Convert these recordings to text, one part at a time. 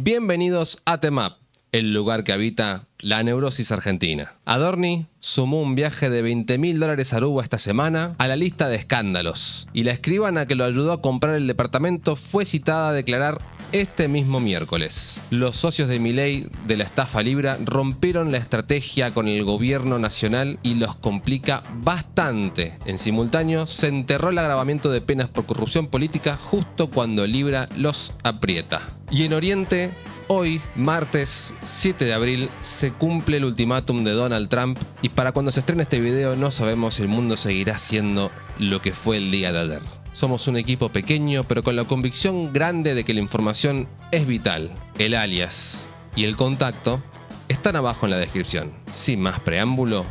Bienvenidos a Temap, el lugar que habita la neurosis argentina. Adorni sumó un viaje de $20.000 a Aruba esta semana a la lista de escándalos, y la escribana que lo ayudó a comprar el departamento fue citada a declarar este mismo miércoles. Los socios de Milei de la estafa Libra rompieron la estrategia con el gobierno nacional y los complica bastante. En simultáneo, se enterró el agravamiento de penas por corrupción política justo cuando Libra los aprieta. Y en Oriente, hoy, martes 7 de abril, se cumple el ultimátum de Donald Trump, y para cuando se estrene este video no sabemos si el mundo seguirá siendo lo que fue el día de ayer. Somos un equipo pequeño, pero con la convicción grande de que la información es vital. El alias y el contacto están abajo en la descripción. Sin más preámbulo,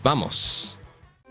¡vamos!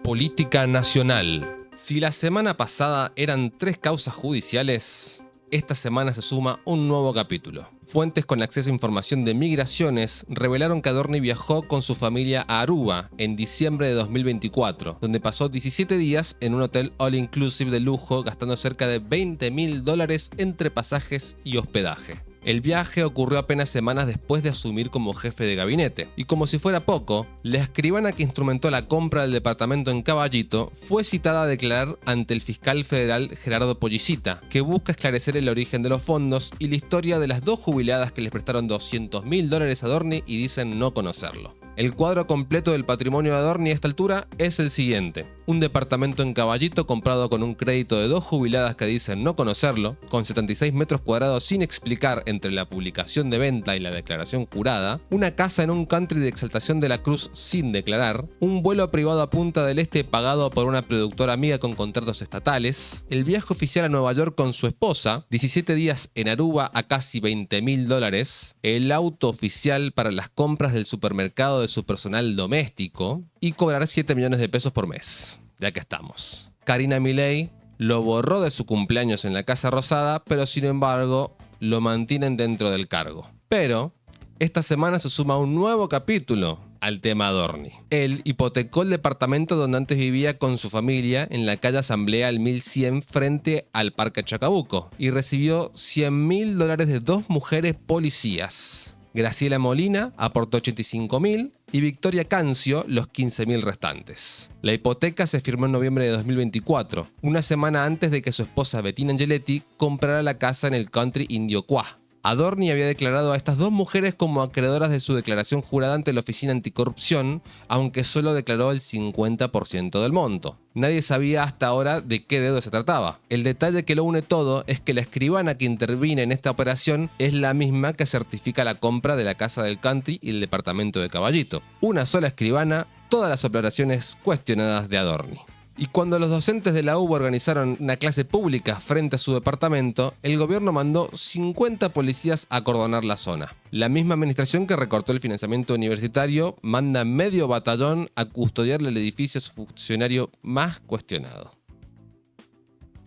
Política nacional. Si la semana pasada eran 3 causas judiciales, esta semana se suma un nuevo capítulo. Fuentes con acceso a información de migraciones revelaron que Adorni viajó con su familia a Aruba en diciembre de 2024, donde pasó 17 días en un hotel all inclusive de lujo, gastando cerca de $20.000 entre pasajes y hospedaje. El viaje ocurrió apenas semanas después de asumir como jefe de gabinete, y como si fuera poco, la escribana que instrumentó la compra del departamento en Caballito fue citada a declarar ante el fiscal federal Gerardo Pollicita, que busca esclarecer el origen de los fondos y la historia de las 2 jubiladas que les prestaron $200.000 a Adorni y dicen no conocerlo. El cuadro completo del patrimonio de Adorni a esta altura es el siguiente: un departamento en Caballito comprado con un crédito de 2 jubiladas que dicen no conocerlo, con 76 metros cuadrados sin explicar entre la publicación de venta y la declaración jurada, una casa en un country de Exaltación de la Cruz sin declarar, un vuelo privado a Punta del Este pagado por una productora amiga con contratos estatales, el viaje oficial a Nueva York con su esposa, 17 días en Aruba a casi $20.000, el auto oficial para las compras del supermercado de su personal doméstico y cobrar 7 millones de pesos por mes. Ya que estamos. Karina Milei lo borró de su cumpleaños en la Casa Rosada, pero sin embargo lo mantienen dentro del cargo. Pero esta semana se suma un nuevo capítulo al tema Adorni. Él hipotecó el departamento donde antes vivía con su familia en la calle Asamblea al 1100 frente al Parque Chacabuco y recibió $100.000 de 2 mujeres policías. Graciela Molina aportó $85.000 y Victoria Cancio los $15.000 restantes. La hipoteca se firmó en noviembre de 2024, una semana antes de que su esposa Bettina Angeletti comprara la casa en el country Indio Cuá. Adorni había declarado a estas 2 mujeres como acreedoras de su declaración jurada ante la Oficina Anticorrupción, aunque solo declaró el 50% del monto. Nadie sabía hasta ahora de qué deuda se trataba. El detalle que lo une todo es que la escribana que interviene en esta operación es la misma que certifica la compra de la casa del country y el departamento de Caballito. Una sola escribana, todas las operaciones cuestionadas de Adorni. Y cuando los docentes de la UBA organizaron una clase pública frente a su departamento, el gobierno mandó 50 policías a acordonar la zona. La misma administración que recortó el financiamiento universitario manda medio batallón a custodiarle el edificio a su funcionario más cuestionado.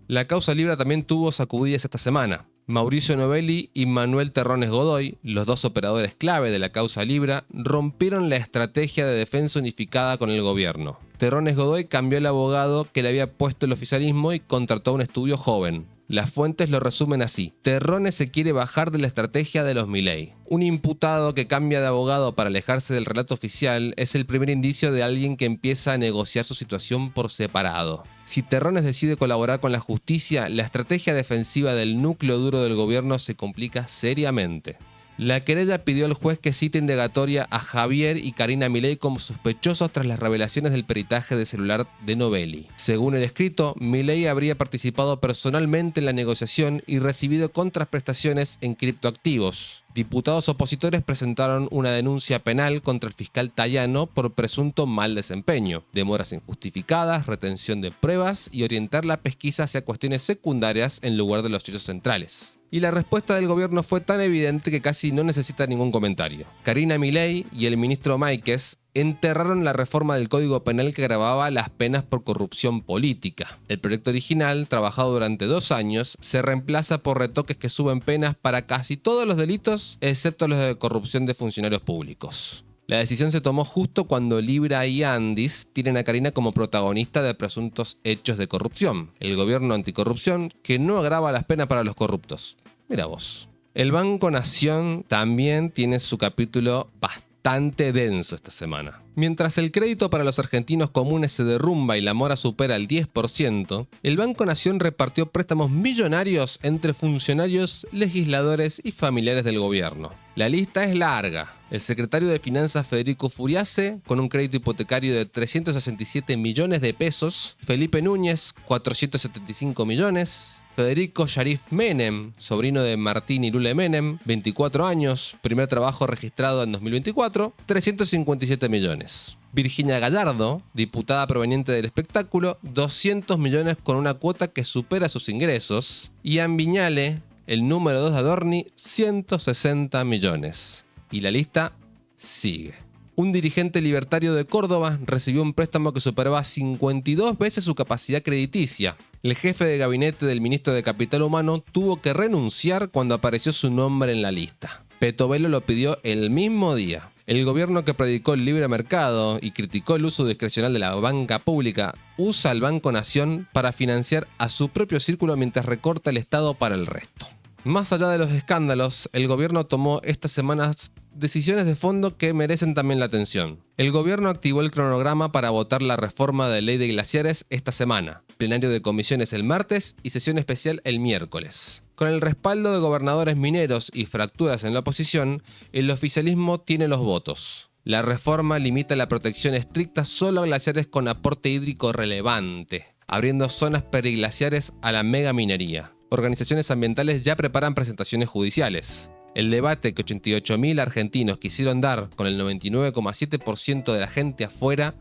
La causa Libra también tuvo sacudidas esta semana. Mauricio Novelli y Manuel Terrones Godoy, los 2 operadores clave de la causa Libra, rompieron la estrategia de defensa unificada con el gobierno. Terrones Godoy cambió el abogado que le había puesto el oficialismo y contrató a un estudio joven. Las fuentes lo resumen así: Terrones se quiere bajar de la estrategia de los Milei. Un imputado que cambia de abogado para alejarse del relato oficial es el primer indicio de alguien que empieza a negociar su situación por separado. Si Terrones decide colaborar con la justicia, la estrategia defensiva del núcleo duro del gobierno se complica seriamente. La querella pidió al juez que cite indagatoria a Javier y Karina Milei como sospechosos tras las revelaciones del peritaje de celular de Novelli. Según el escrito, Milei habría participado personalmente en la negociación y recibido contraprestaciones en criptoactivos. Diputados opositores presentaron una denuncia penal contra el fiscal Tayano por presunto mal desempeño, demoras injustificadas, retención de pruebas y orientar la pesquisa hacia cuestiones secundarias en lugar de los hechos centrales. Y la respuesta del gobierno fue tan evidente que casi no necesita ningún comentario. Karina Milei y el ministro Máiquez enterraron la reforma del Código Penal que agravaba las penas por corrupción política. El proyecto original, trabajado durante 2 años, se reemplaza por retoques que suben penas para casi todos los delitos, excepto los de corrupción de funcionarios públicos. La decisión se tomó justo cuando Libra y Andis tienen a Karina como protagonista de presuntos hechos de corrupción. El gobierno anticorrupción que no agrava las penas para los corruptos. Mira vos. El Banco Nación también tiene su capítulo bastante denso esta semana. Mientras el crédito para los argentinos comunes se derrumba y la mora supera el 10%, el Banco Nación repartió préstamos millonarios entre funcionarios, legisladores y familiares del gobierno. La lista es larga. El secretario de Finanzas Federico Furiase, con un crédito hipotecario de 367 millones de pesos, Felipe Núñez, 475 millones, Federico Sharif Menem, sobrino de Martín y Lula Menem, 24 años, primer trabajo registrado en 2024, 357 millones. Virginia Gallardo, diputada proveniente del espectáculo, 200 millones con una cuota que supera sus ingresos. Ian Viñale, el número 2 de Adorni, 160 millones. Y la lista sigue. Un dirigente libertario de Córdoba recibió un préstamo que superaba 52 veces su capacidad crediticia. El jefe de gabinete del ministro de Capital Humano tuvo que renunciar cuando apareció su nombre en la lista. Petovelo lo pidió el mismo día. El gobierno que predicó el libre mercado y criticó el uso discrecional de la banca pública usa al Banco Nación para financiar a su propio círculo mientras recorta el Estado para el resto. Más allá de los escándalos, el gobierno tomó estas semanas decisiones de fondo que merecen también la atención. El gobierno activó el cronograma para votar la reforma de ley de glaciares esta semana, plenario de comisiones el martes y sesión especial el miércoles. Con el respaldo de gobernadores mineros y fracturas en la oposición, el oficialismo tiene los votos. La reforma limita la protección estricta solo a glaciares con aporte hídrico relevante, abriendo zonas periglaciares a la megaminería. Organizaciones ambientales ya preparan presentaciones judiciales. El debate que 88.000 argentinos quisieron dar con el 99,7% de la gente afuera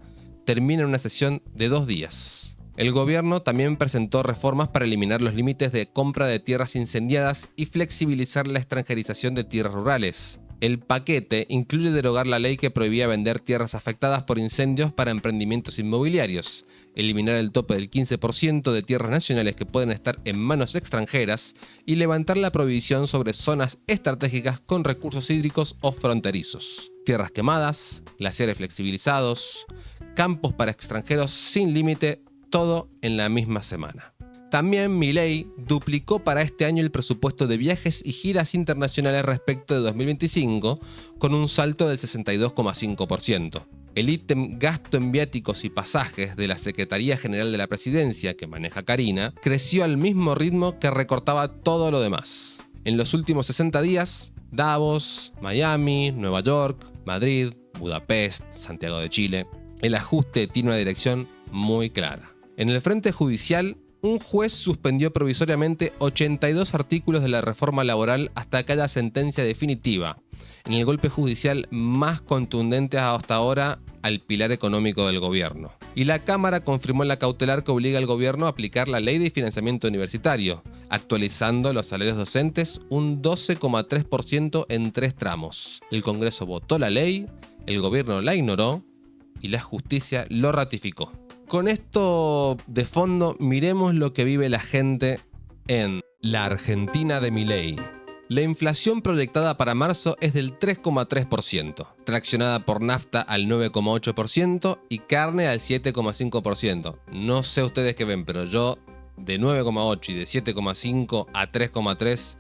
termina en una sesión de 2 días. El gobierno también presentó reformas para eliminar los límites de compra de tierras incendiadas y flexibilizar la extranjerización de tierras rurales. El paquete incluye derogar la ley que prohibía vender tierras afectadas por incendios para emprendimientos inmobiliarios, eliminar el tope del 15% de tierras nacionales que pueden estar en manos extranjeras y levantar la prohibición sobre zonas estratégicas con recursos hídricos o fronterizos. Tierras quemadas, glaciares flexibilizados, campos para extranjeros sin límite, todo en la misma semana. También Milei duplicó para este año el presupuesto de viajes y giras internacionales respecto de 2025, con un salto del 62,5%. El ítem gasto en viáticos y pasajes de la Secretaría General de la Presidencia, que maneja Karina, creció al mismo ritmo que recortaba todo lo demás. En los últimos 60 días, Davos, Miami, Nueva York, Madrid, Budapest, Santiago de Chile. El ajuste tiene una dirección muy clara. En el frente judicial, un juez suspendió provisoriamente 82 artículos de la reforma laboral hasta que haya sentencia definitiva, en el golpe judicial más contundente hasta ahora al pilar económico del gobierno. Y la Cámara confirmó la cautelar que obliga al gobierno a aplicar la ley de financiamiento universitario, actualizando los salarios docentes un 12,3% en 3 tramos. El Congreso votó la ley, el gobierno la ignoró y la justicia lo ratificó. Con esto de fondo, miremos lo que vive la gente en la Argentina de Milei. La inflación proyectada para marzo es del 3,3%, traccionada por nafta al 9,8% y carne al 7,5%. No sé ustedes qué ven, pero yo de 9,8 y de 7,5 a 3,3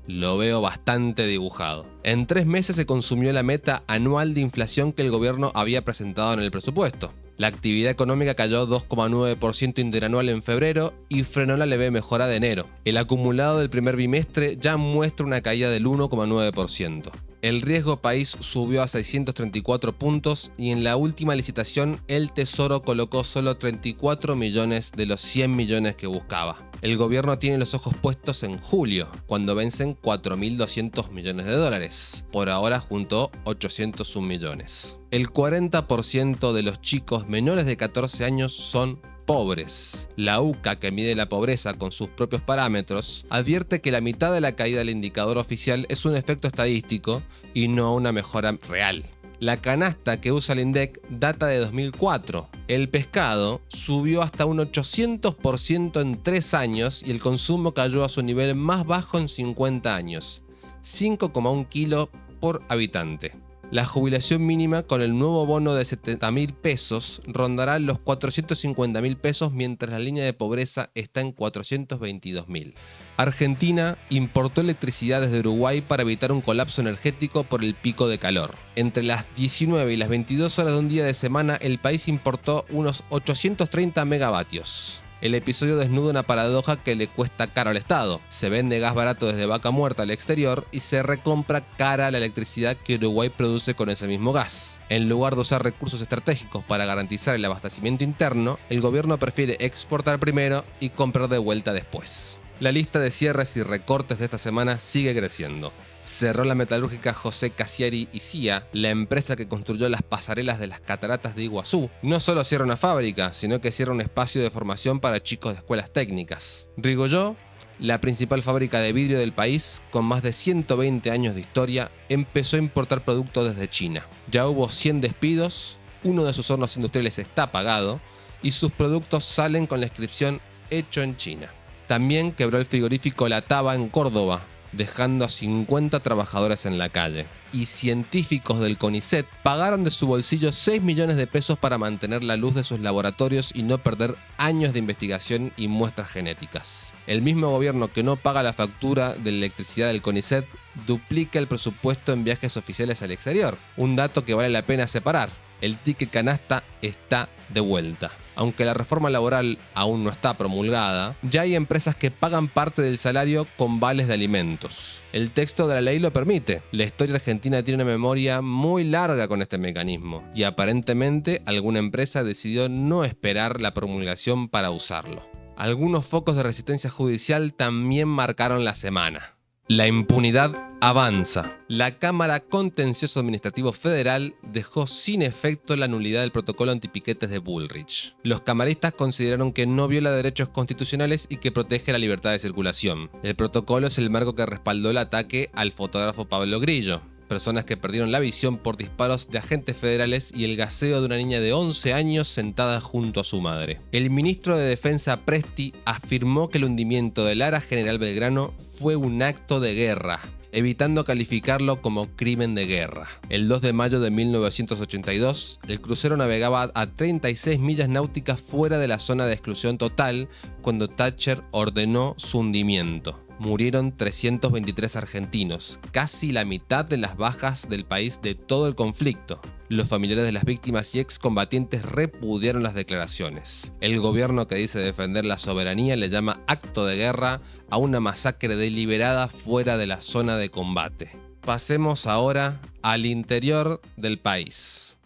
lo veo bastante dibujado. En 3 meses se consumió la meta anual de inflación que el gobierno había presentado en el presupuesto. La actividad económica cayó 2,9% interanual en febrero y frenó la leve mejora de enero. El acumulado del primer bimestre ya muestra una caída del 1,9%. El riesgo país subió a 634 puntos y en la última licitación el Tesoro colocó solo 34 millones de los 100 millones que buscaba. El gobierno tiene los ojos puestos en julio, cuando vencen 4.200 millones de dólares. Por ahora juntó 801 millones. El 40% de los chicos menores de 14 años son pobres. La UCA, que mide la pobreza con sus propios parámetros, advierte que la mitad de la caída del indicador oficial es un efecto estadístico y no una mejora real. La canasta que usa el INDEC data de 2004. El pescado subió hasta un 800% en 3 años y el consumo cayó a su nivel más bajo en 50 años, 5,1 kilos por habitante. La jubilación mínima con el nuevo bono de 70.000 pesos rondará los 450.000 pesos, mientras la línea de pobreza está en 422.000. Argentina importó electricidad desde Uruguay para evitar un colapso energético por el pico de calor. Entre las 19 y las 22 horas de un día de semana, el país importó unos 830 megavatios. El episodio desnuda una paradoja que le cuesta caro al Estado. Se vende gas barato desde Vaca Muerta al exterior y se recompra cara la electricidad que Uruguay produce con ese mismo gas. En lugar de usar recursos estratégicos para garantizar el abastecimiento interno, el gobierno prefiere exportar primero y comprar de vuelta después. La lista de cierres y recortes de esta semana sigue creciendo. Cerró la metalúrgica José Casiari y Cía, la empresa que construyó las pasarelas de las cataratas de Iguazú. No solo cierra una fábrica, sino que cierra un espacio de formación para chicos de escuelas técnicas. Rigolló, la principal fábrica de vidrio del país, con más de 120 años de historia, empezó a importar productos desde China. Ya hubo 100 despidos, uno de sus hornos industriales está apagado y sus productos salen con la inscripción "Hecho en China". También quebró el frigorífico La Taba en Córdoba, dejando a 50 trabajadores en la calle. Y científicos del CONICET pagaron de su bolsillo 6 millones de pesos para mantener la luz de sus laboratorios y no perder años de investigación y muestras genéticas. El mismo gobierno que no paga la factura de la electricidad del CONICET duplica el presupuesto en viajes oficiales al exterior. Un dato que vale la pena separar: el ticket canasta está de vuelta. Aunque la reforma laboral aún no está promulgada, ya hay empresas que pagan parte del salario con vales de alimentos. El texto de la ley lo permite. La historia argentina tiene una memoria muy larga con este mecanismo y aparentemente alguna empresa decidió no esperar la promulgación para usarlo. Algunos focos de resistencia judicial también marcaron la semana. La impunidad avanza. La Cámara Contencioso Administrativo Federal dejó sin efecto la nulidad del protocolo antipiquetes de Bullrich. Los camaristas consideraron que no viola derechos constitucionales y que protege la libertad de circulación. El protocolo es el marco que respaldó el ataque al fotógrafo Pablo Grillo. Personas que perdieron la visión por disparos de agentes federales y el gaseo de una niña de 11 años sentada junto a su madre. El ministro de Defensa Presti afirmó que el hundimiento del ARA General Belgrano fue un acto de guerra, evitando calificarlo como crimen de guerra. El 2 de mayo de 1982, el crucero navegaba a 36 millas náuticas fuera de la zona de exclusión total cuando Thatcher ordenó su hundimiento. Murieron 323 argentinos, casi la mitad de las bajas del país de todo el conflicto. Los familiares de las víctimas y excombatientes repudiaron las declaraciones. El gobierno, que dice defender la soberanía, le llama acto de guerra a una masacre deliberada fuera de la zona de combate. Pasemos ahora al interior del país.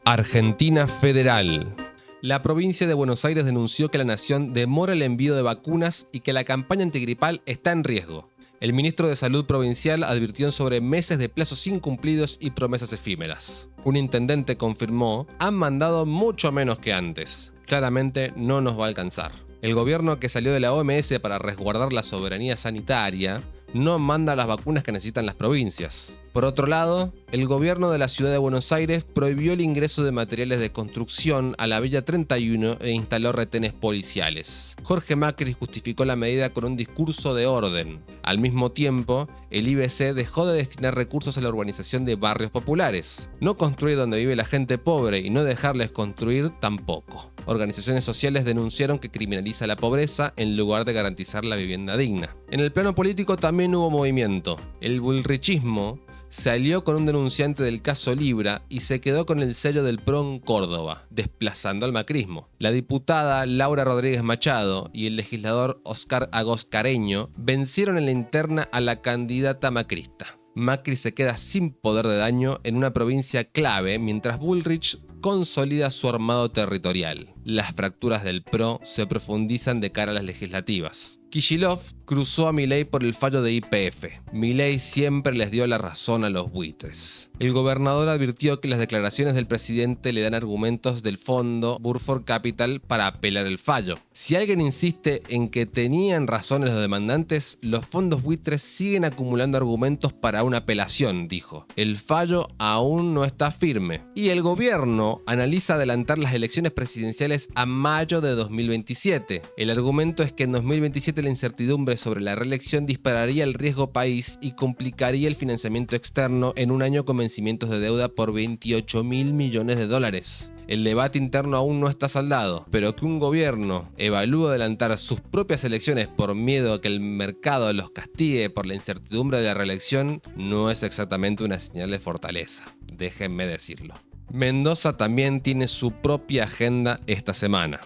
Argentina Federal. La provincia de Buenos Aires denunció que la nación demora el envío de vacunas y que la campaña antigripal está en riesgo. El ministro de Salud provincial advirtió sobre meses de plazos incumplidos y promesas efímeras. Un intendente confirmó: "Han mandado mucho menos que antes. Claramente no nos va a alcanzar". El gobierno, que salió de la OMS para resguardar la soberanía sanitaria, no manda las vacunas que necesitan las provincias. Por otro lado, el gobierno de la ciudad de Buenos Aires prohibió el ingreso de materiales de construcción a la Villa 31 e instaló retenes policiales. Jorge Macri justificó la medida con un discurso de orden. Al mismo tiempo, el IBC dejó de destinar recursos a la urbanización de barrios populares. No construir donde vive la gente pobre y no dejarles construir tampoco. Organizaciones sociales denunciaron que criminaliza la pobreza en lugar de garantizar la vivienda digna. En el plano político también hubo movimiento. El bullrichismo se alió con un denunciante del caso Libra y se quedó con el sello del PRO en Córdoba, desplazando al macrismo. La diputada Laura Rodríguez Machado y el legislador Oscar Agoscareño vencieron en la interna a la candidata macrista. Macri se queda sin poder de daño en una provincia clave, mientras Bullrich consolida su armado territorial. Las fracturas del PRO se profundizan de cara a las legislativas. Kicillof cruzó a Milei por el fallo de YPF. Milei siempre les dio la razón a los buitres. El gobernador advirtió que las declaraciones del presidente le dan argumentos del fondo Burford Capital para apelar el fallo. Si alguien insiste en que tenían razones los demandantes, los fondos buitres siguen acumulando argumentos para una apelación, dijo. El fallo aún no está firme. Y el gobierno analiza adelantar las elecciones presidenciales a mayo de 2027. El argumento es que en 2027 Ciertamente la incertidumbre sobre la reelección dispararía el riesgo país y complicaría el financiamiento externo en un año con vencimientos de deuda por 28.000 millones de dólares. El debate interno aún no está saldado, pero que un gobierno evalúe adelantar sus propias elecciones por miedo a que el mercado los castigue por la incertidumbre de la reelección no es exactamente una señal de fortaleza, déjenme decirlo. Mendoza también tiene su propia agenda esta semana.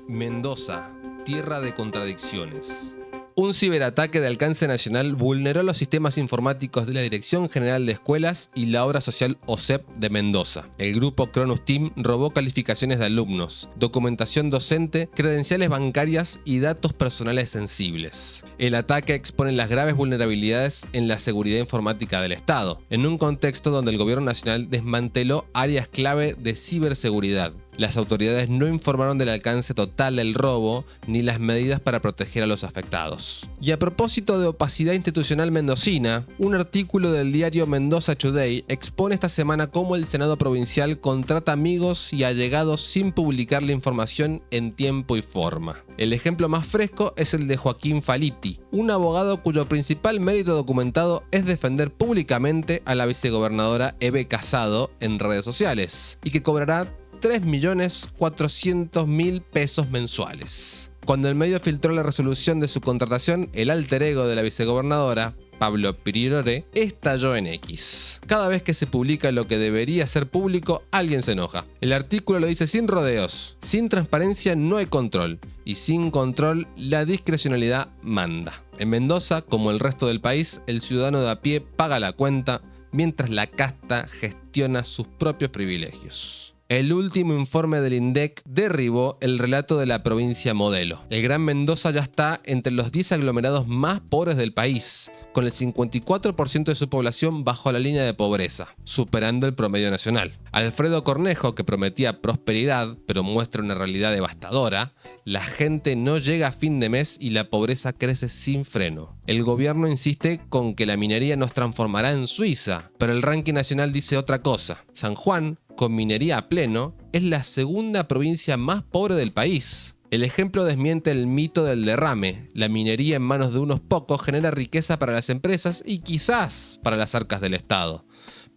Mendoza, tierra de contradicciones. Un ciberataque de alcance nacional vulneró los sistemas informáticos de la Dirección General de Escuelas y la Obra Social OSEP de Mendoza. El grupo Cronus Team robó calificaciones de alumnos, documentación docente, credenciales bancarias y datos personales sensibles. El ataque expone las graves vulnerabilidades en la seguridad informática del Estado, en un contexto donde el Gobierno Nacional desmanteló áreas clave de ciberseguridad. Las autoridades no informaron del alcance total del robo ni las medidas para proteger a los afectados. Y a propósito de opacidad institucional mendocina, un artículo del diario Mendoza Today expone esta semana cómo el Senado Provincial contrata amigos y allegados sin publicar la información en tiempo y forma. El ejemplo más fresco es el de Joaquín Faliti, un abogado cuyo principal mérito documentado es defender públicamente a la vicegobernadora Eve Casado en redes sociales, y que cobrará 3.400.000 pesos mensuales. Cuando el medio filtró la resolución de su contratación, el alter ego de la vicegobernadora, Pablo Priore, estalló en X. Cada vez que se publica lo que debería ser público, alguien se enoja. El artículo lo dice sin rodeos. Sin transparencia no hay control. Y sin control, la discrecionalidad manda. En Mendoza, como el resto del país, el ciudadano de a pie paga la cuenta, mientras la casta gestiona sus propios privilegios. El último informe del INDEC derribó el relato de la provincia modelo. El Gran Mendoza ya está entre los 10 aglomerados más pobres del país, con el 54% de su población bajo la línea de pobreza, superando el promedio nacional. Alfredo Cornejo, que prometía prosperidad, pero muestra una realidad devastadora, la gente no llega a fin de mes y la pobreza crece sin freno. El gobierno insiste con que la minería nos transformará en Suiza, pero el ranking nacional dice otra cosa. San Juan, con minería a pleno, es la segunda provincia más pobre del país. El ejemplo desmiente el mito del derrame. La minería en manos de unos pocos genera riqueza para las empresas y quizás para las arcas del Estado,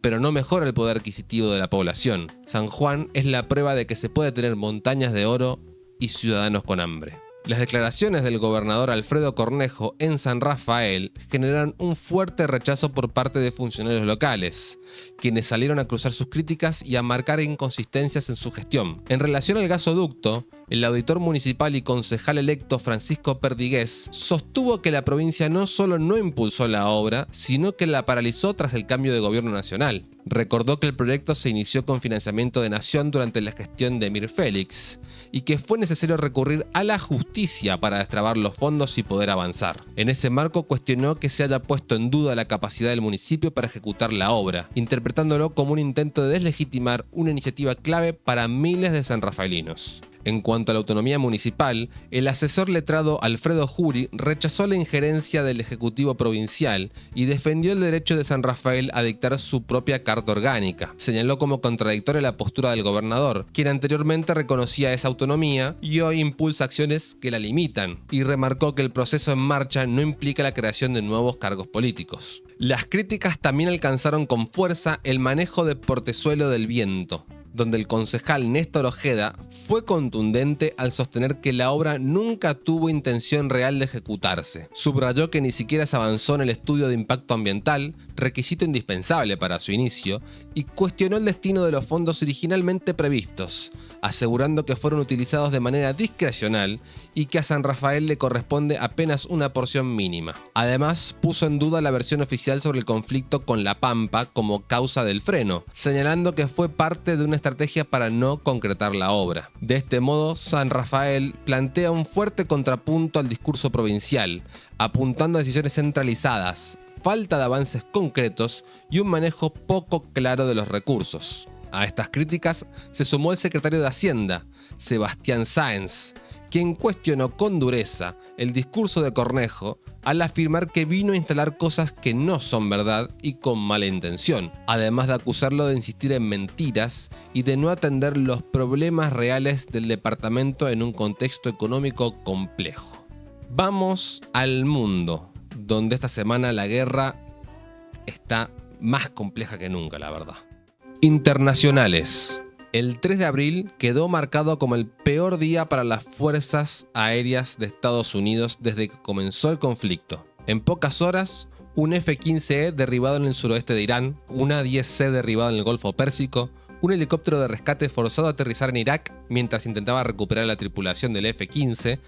pero no mejora el poder adquisitivo de la población. San Juan es la prueba de que se puede tener montañas de oro y ciudadanos con hambre. Las declaraciones del gobernador Alfredo Cornejo en San Rafael generaron un fuerte rechazo por parte de funcionarios locales, quienes salieron a cruzar sus críticas y a marcar inconsistencias en su gestión. En relación al gasoducto, el auditor municipal y concejal electo Francisco Perdigués sostuvo que la provincia no solo no impulsó la obra, sino que la paralizó tras el cambio de gobierno nacional. Recordó que el proyecto se inició con financiamiento de nación durante la gestión de Mir Félix y que fue necesario recurrir a la justicia para destrabar los fondos y poder avanzar. En ese marco cuestionó que se haya puesto en duda la capacidad del municipio para ejecutar la obra, interpretándolo como un intento de deslegitimar una iniciativa clave para miles de sanrafaelinos. En cuanto a la autonomía municipal, el asesor letrado Alfredo Jury rechazó la injerencia del Ejecutivo Provincial y defendió el derecho de San Rafael a dictar su propia carta orgánica. Señaló como contradictoria la postura del gobernador, quien anteriormente reconocía esa autonomía y hoy impulsa acciones que la limitan, y remarcó que el proceso en marcha no implica la creación de nuevos cargos políticos. Las críticas también alcanzaron con fuerza el manejo de Portezuelo del Viento, donde el concejal Néstor Ojeda fue contundente al sostener que la obra nunca tuvo intención real de ejecutarse. Subrayó que ni siquiera se avanzó en el estudio de impacto ambiental, requisito indispensable para su inicio, y cuestionó el destino de los fondos originalmente previstos, asegurando que fueron utilizados de manera discrecional y que a San Rafael le corresponde apenas una porción mínima. Además, puso en duda la versión oficial sobre el conflicto con La Pampa como causa del freno, señalando que fue parte de una estrategia para no concretar la obra. De este modo, San Rafael plantea un fuerte contrapunto al discurso provincial, apuntando a decisiones centralizadas, falta de avances concretos y un manejo poco claro de los recursos. A estas críticas se sumó el secretario de Hacienda, Sebastián Sáenz, quien cuestionó con dureza el discurso de Cornejo al afirmar que vino a instalar cosas que no son verdad y con mala intención, además de acusarlo de insistir en mentiras y de no atender los problemas reales del departamento en un contexto económico complejo. Vamos al mundo, donde esta semana la guerra está más compleja que nunca, la verdad. Internacionales. El 3 de abril quedó marcado como el peor día para las fuerzas aéreas de Estados Unidos desde que comenzó el conflicto. En pocas horas, un F-15E derribado en el suroeste de Irán, un A-10C derribado en el Golfo Pérsico, un helicóptero de rescate forzado a aterrizar en Irak mientras intentaba recuperar la tripulación del F-15,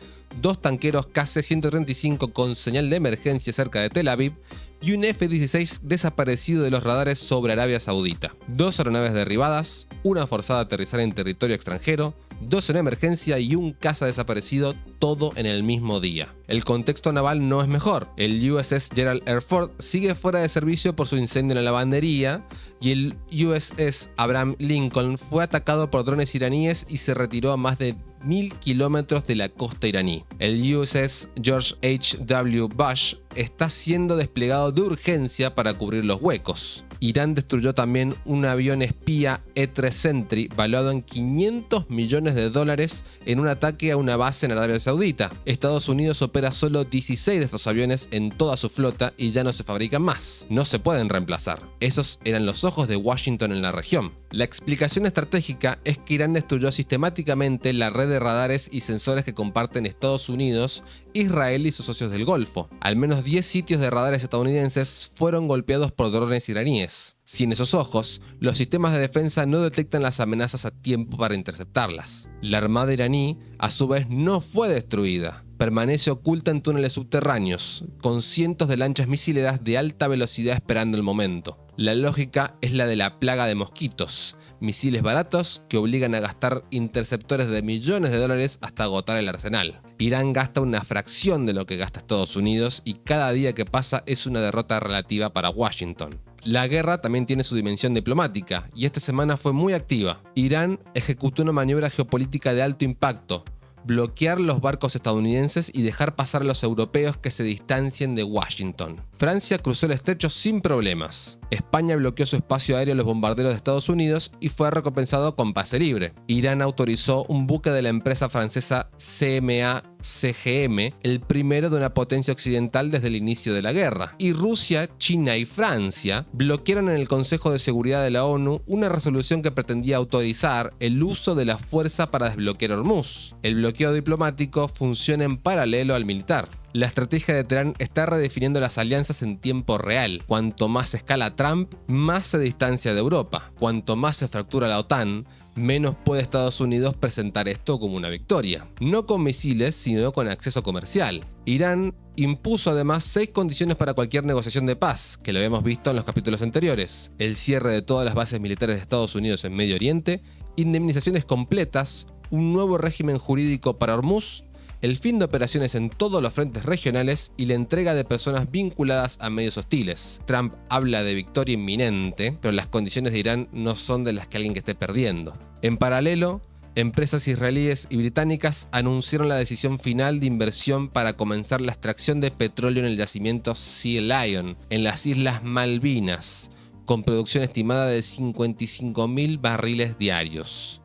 2 tanqueros KC-135 con señal de emergencia cerca de Tel Aviv y un F-16 desaparecido de los radares sobre Arabia Saudita. 2 aeronaves derribadas, una forzada a aterrizar en territorio extranjero, 2 en emergencia y un caza desaparecido, todo en el mismo día. El contexto naval no es mejor. El USS Gerald R. Ford sigue fuera de servicio por su incendio en la lavandería y el USS Abraham Lincoln fue atacado por drones iraníes y se retiró a más de 1000 kilómetros de la costa iraní. El USS George H.W. Bush está siendo desplegado de urgencia para cubrir los huecos. Irán destruyó también un avión espía E-3 Sentry valuado en $500 millones en un ataque a una base en Arabia Saudita. Estados Unidos opera solo 16 de estos aviones en toda su flota y ya no se fabrican más. No se pueden reemplazar. Esos eran los ojos de Washington en la región. La explicación estratégica es que Irán destruyó sistemáticamente la red de radares y sensores que comparten Estados Unidos, Israel y sus socios del Golfo. Al menos 10 sitios de radares estadounidenses fueron golpeados por drones iraníes. Sin esos ojos, los sistemas de defensa no detectan las amenazas a tiempo para interceptarlas. La armada iraní, a su vez, no fue destruida. Permanece oculta en túneles subterráneos, con cientos de lanchas misileras de alta velocidad esperando el momento. La lógica es la de la plaga de mosquitos, misiles baratos que obligan a gastar interceptores de millones de dólares hasta agotar el arsenal. Irán gasta una fracción de lo que gasta Estados Unidos y cada día que pasa es una derrota relativa para Washington. La guerra también tiene su dimensión diplomática y esta semana fue muy activa. Irán ejecutó una maniobra geopolítica de alto impacto: bloquear los barcos estadounidenses y dejar pasar a los europeos que se distancien de Washington. Francia cruzó el estrecho sin problemas. España bloqueó su espacio aéreo a los bombarderos de Estados Unidos y fue recompensado con pase libre. Irán autorizó un buque de la empresa francesa CMA-CGM, el primero de una potencia occidental desde el inicio de la guerra. Y Rusia, China y Francia bloquearon en el Consejo de Seguridad de la ONU una resolución que pretendía autorizar el uso de la fuerza para desbloquear Hormuz. El bloqueo diplomático funciona en paralelo al militar. La estrategia de Teherán está redefiniendo las alianzas en tiempo real. Cuanto más escala Trump, más se distancia de Europa. Cuanto más se fractura la OTAN, menos puede Estados Unidos presentar esto como una victoria. No con misiles, sino con acceso comercial. Irán impuso además 6 condiciones para cualquier negociación de paz, que lo habíamos visto en los capítulos anteriores: el cierre de todas las bases militares de Estados Unidos en Medio Oriente, indemnizaciones completas, un nuevo régimen jurídico para Hormuz, el fin de operaciones en todos los frentes regionales y la entrega de personas vinculadas a medios hostiles. Trump habla de victoria inminente, pero las condiciones de Irán no son de las que alguien que esté perdiendo. En paralelo, empresas israelíes y británicas anunciaron la decisión final de inversión para comenzar la extracción de petróleo en el yacimiento Sea Lion, en las Islas Malvinas, con producción estimada de 55.000 barriles diarios.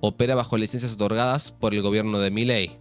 Opera bajo licencias otorgadas por el gobierno de Milei,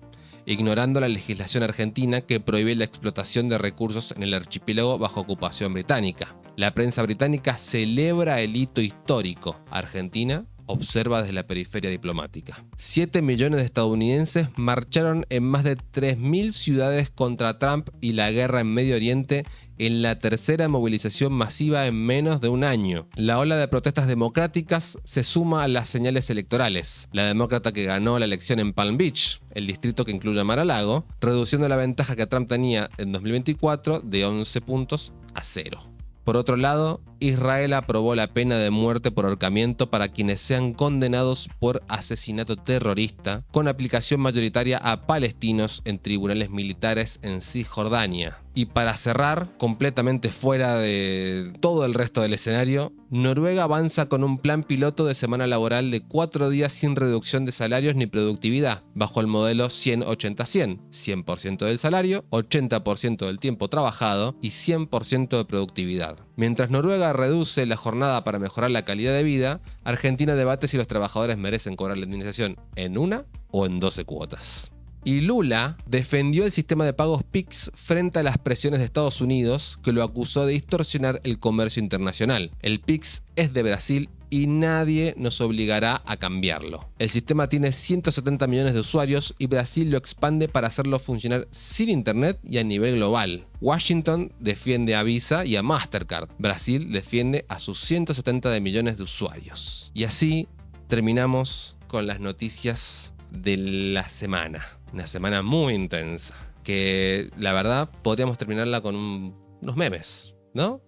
ignorando la legislación argentina que prohíbe la explotación de recursos en el archipiélago bajo ocupación británica. La prensa británica celebra el hito histórico. Argentina observa desde la periferia diplomática. 7 millones de estadounidenses marcharon en más de 3.000 ciudades contra Trump y la guerra en Medio Oriente en la tercera movilización masiva en menos de un año. La ola de protestas democráticas se suma a las señales electorales. La demócrata que ganó la elección en Palm Beach, el distrito que incluye Mar-a-Lago, reduciendo la ventaja que Trump tenía en 2024 de 11 puntos a 0. Por otro lado, Israel aprobó la pena de muerte por ahorcamiento para quienes sean condenados por asesinato terrorista, con aplicación mayoritaria a palestinos en tribunales militares en Cisjordania. Y para cerrar, completamente fuera de todo el resto del escenario, Noruega avanza con un plan piloto de semana laboral de 4 días sin reducción de salarios ni productividad, bajo el modelo 100-80-100, 100% del salario, 80% del tiempo trabajado y 100% de productividad. Mientras Noruega reduce la jornada para mejorar la calidad de vida, Argentina debate si los trabajadores merecen cobrar la indemnización en 1 o en 12 cuotas. Y Lula defendió el sistema de pagos PIX frente a las presiones de Estados Unidos, que lo acusó de distorsionar el comercio internacional. El PIX es de Brasil y nadie nos obligará a cambiarlo. El sistema tiene 170 millones de usuarios y Brasil lo expande para hacerlo funcionar sin internet y a nivel global. Washington defiende a Visa y a Mastercard. Brasil defiende a sus 170 millones de usuarios. Y así terminamos con las noticias de la semana. Una semana muy intensa. Que la verdad podríamos terminarla con unos memes, ¿no?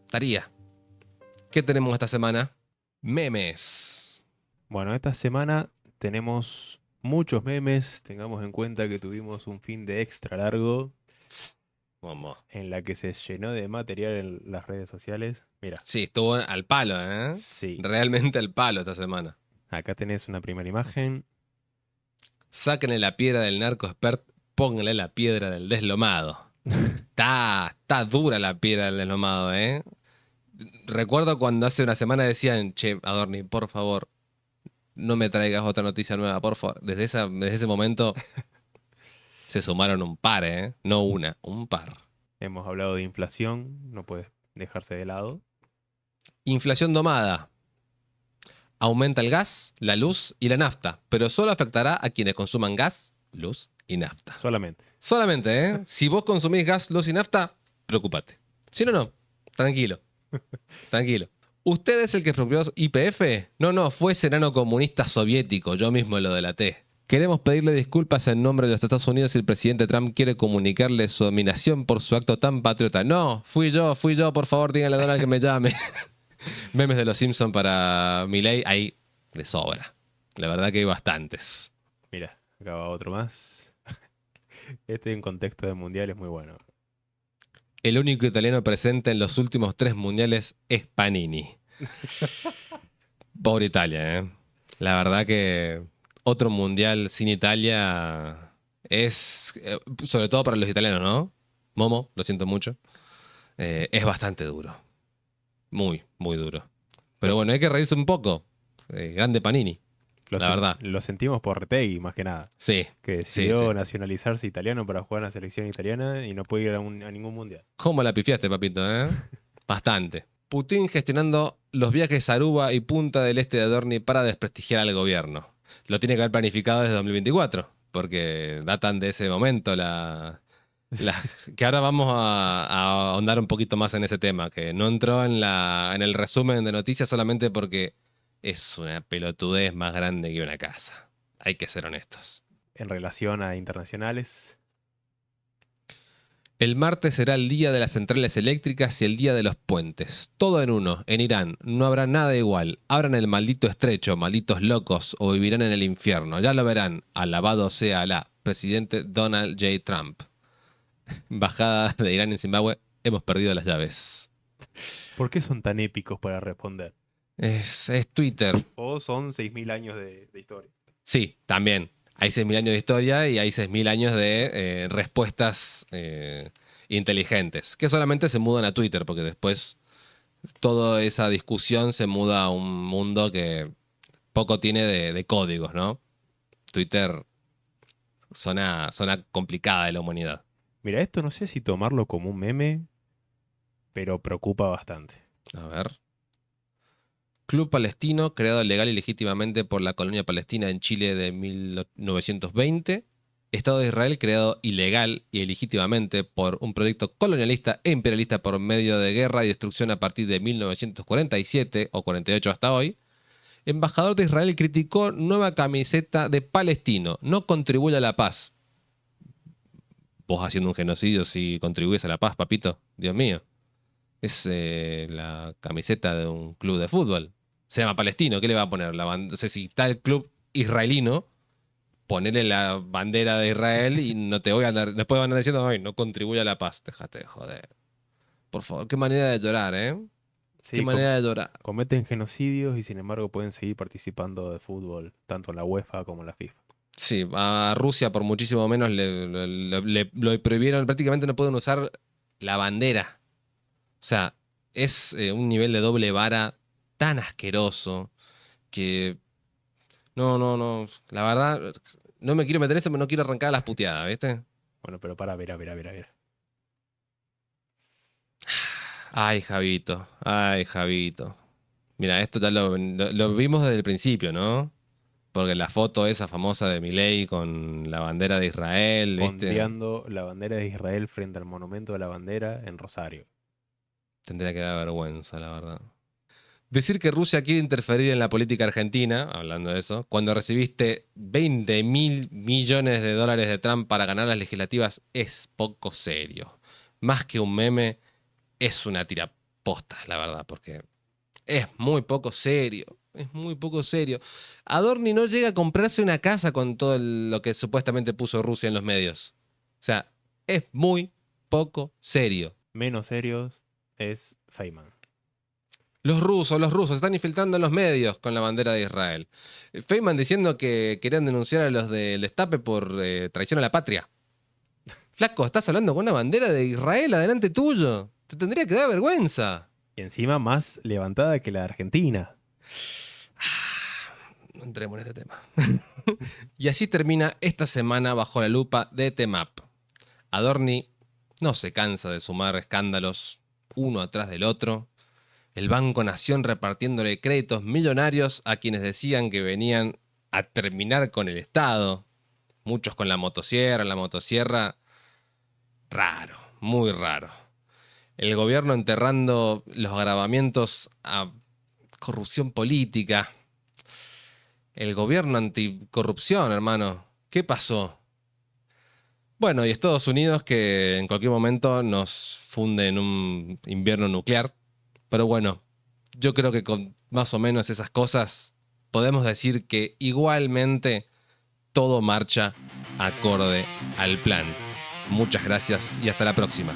Estaría. ¿Qué tenemos esta semana? Memes. Bueno, esta semana tenemos muchos memes. Tengamos en cuenta que tuvimos un fin de extra largo Vamos. en la que se llenó de material en las redes sociales. Mira, Sí, estuvo al palo, ¿eh? sí, Realmente al palo esta semana. acá tenés una primera imagen. Sáquenle la piedra del narco expert, pónganle la piedra del deslomado. Está dura la piedra del deslomado, ¿eh? Recuerdo cuando hace una semana decían, che, Adorni, por favor, no me traigas otra noticia nueva, por favor. Desde ese momento se sumaron un par, ¿eh? No una, un par. Hemos hablado de inflación, no puede dejarse de lado. Inflación domada. Aumenta el gas, la luz y la nafta, pero solo afectará a quienes consuman gas, luz y nafta. Solamente. Solamente, ¿eh? Si vos consumís gas, luz y nafta, preocupate. Si no, no. Tranquilo. Tranquilo. ¿Usted es el que expropió YPF? No, fue ese enano comunista soviético. Yo mismo lo delaté. Queremos pedirle disculpas en nombre de los Estados Unidos si el presidente Trump quiere comunicarle su admiración por su acto tan patriota. No, fui yo, por favor, díganle a Donald que me llame. Memes de los Simpsons para Milei, hay de sobra. La verdad que hay bastantes. Mira, acá va otro más. Este en contexto de mundial es muy bueno. El único italiano presente en los últimos 3 mundiales es Panini. Pobre Italia, ¿eh? La verdad que otro mundial sin Italia es, sobre todo para los italianos, ¿no? Momo, lo siento mucho. Es bastante duro. Muy, muy duro. Pero Los- bueno, hay que reírse un poco. Grande Panini, Lo, la verdad. lo sentimos por Retegui, más que nada, Sí, que sí, sí. decidió nacionalizarse italiano para jugar en la selección italiana y no puede ir a ningún mundial. ¿Cómo la pifiaste, papito, eh? Bastante. Putin gestionando los viajes a Aruba y Punta del Este de Adorni para desprestigiar al gobierno. Lo tiene que haber planificado desde 2024, porque datan de ese momento que ahora vamos a ahondar un poquito más en ese tema, que no entró en el resumen de noticias solamente porque es una pelotudez más grande que una casa. Hay que ser honestos. En relación a internacionales, El martes será el día de las centrales eléctricas y el día de los puentes. Todo en uno. En Irán no habrá nada igual. Abran el maldito estrecho, malditos locos, o vivirán en el infierno. Ya lo verán. Alabado sea Alá. Presidente Donald J. Trump. Embajada de Irán en Zimbabue. Hemos perdido las llaves. ¿por qué son tan épicos para responder? Es Twitter. O son 6.000 años de historia. Sí, también. Hay 6.000 años de historia y hay 6.000 años de respuestas inteligentes, que solamente se mudan a Twitter, porque después toda esa discusión se muda a un mundo que poco tiene de códigos, ¿no? Twitter, zona complicada de la humanidad. Mira, esto no sé si tomarlo como un meme, pero preocupa bastante. A ver. Club Palestino, creado legal y legítimamente por la colonia palestina en Chile de 1920. Estado de Israel, creado ilegal y ilegítimamente por un proyecto colonialista e imperialista por medio de guerra y destrucción a partir de 1947 o 48 hasta hoy. Embajador de Israel criticó nueva camiseta de palestino. No contribuye a la paz. Vos haciendo un genocidio si contribuyes a la paz, papito. Dios mío. Es la camiseta de un club de fútbol. Se llama Palestino. ¿Qué le va a poner? O sea, si está el club israelino, ponerle la bandera de Israel y no te voy a andar. Después van a andar diciendo, ay, no contribuye a la paz. Déjate de joder. Por favor, qué manera de llorar, ¿eh? Qué Sí, manera de llorar. cometen genocidios y sin embargo pueden seguir participando de fútbol, tanto en la UEFA como en la FIFA. Sí, a Rusia por muchísimo menos lo prohibieron. Prácticamente no pueden usar la bandera. O sea, es un nivel de doble vara tan asqueroso que no. La verdad, No me quiero meter en eso, pero no quiero arrancar las puteadas, ¿viste? Bueno, pero para, ver. Ay, Javito. Ay, Javito. Mira, esto ya lo vimos desde el principio, ¿no? Porque la foto esa famosa de Milei con la bandera de Israel, ¿viste? Ondeando la bandera de Israel frente al monumento de la bandera en Rosario. Tendría que dar vergüenza, la verdad. Decir que Rusia quiere interferir en la política argentina, hablando de eso, cuando recibiste 20.000 millones de dólares de Trump para ganar las legislativas, es poco serio. Más que un meme, es una tiraposta, la verdad, porque es muy poco serio. Es muy poco serio. Adorni no llega a comprarse una casa con todo lo que supuestamente puso Rusia en los medios. O sea, es muy poco serio. Menos serios es Feynman. Los rusos están infiltrando en los medios con la bandera de Israel. Feynman diciendo que querían denunciar a los del Destape por traición a la patria. Flaco, estás hablando con una bandera de Israel adelante tuyo. Te tendría que dar vergüenza. Y encima más levantada que la de Argentina. No entremos en este tema. Y así termina esta semana bajo la lupa de Temap. Adorni no se cansa de sumar escándalos uno atrás del otro. El Banco Nación repartiéndole créditos millonarios a quienes decían que venían a terminar con el Estado. Muchos con la motosierra. Raro, muy raro. El gobierno enterrando los agravamientos a corrupción política. El gobierno anticorrupción, hermano. ¿Qué pasó? Bueno, y Estados Unidos que en cualquier momento nos funde en un invierno nuclear. Pero bueno, yo creo que con más o menos esas cosas podemos decir que igualmente todo marcha acorde al plan. Muchas gracias y hasta la próxima.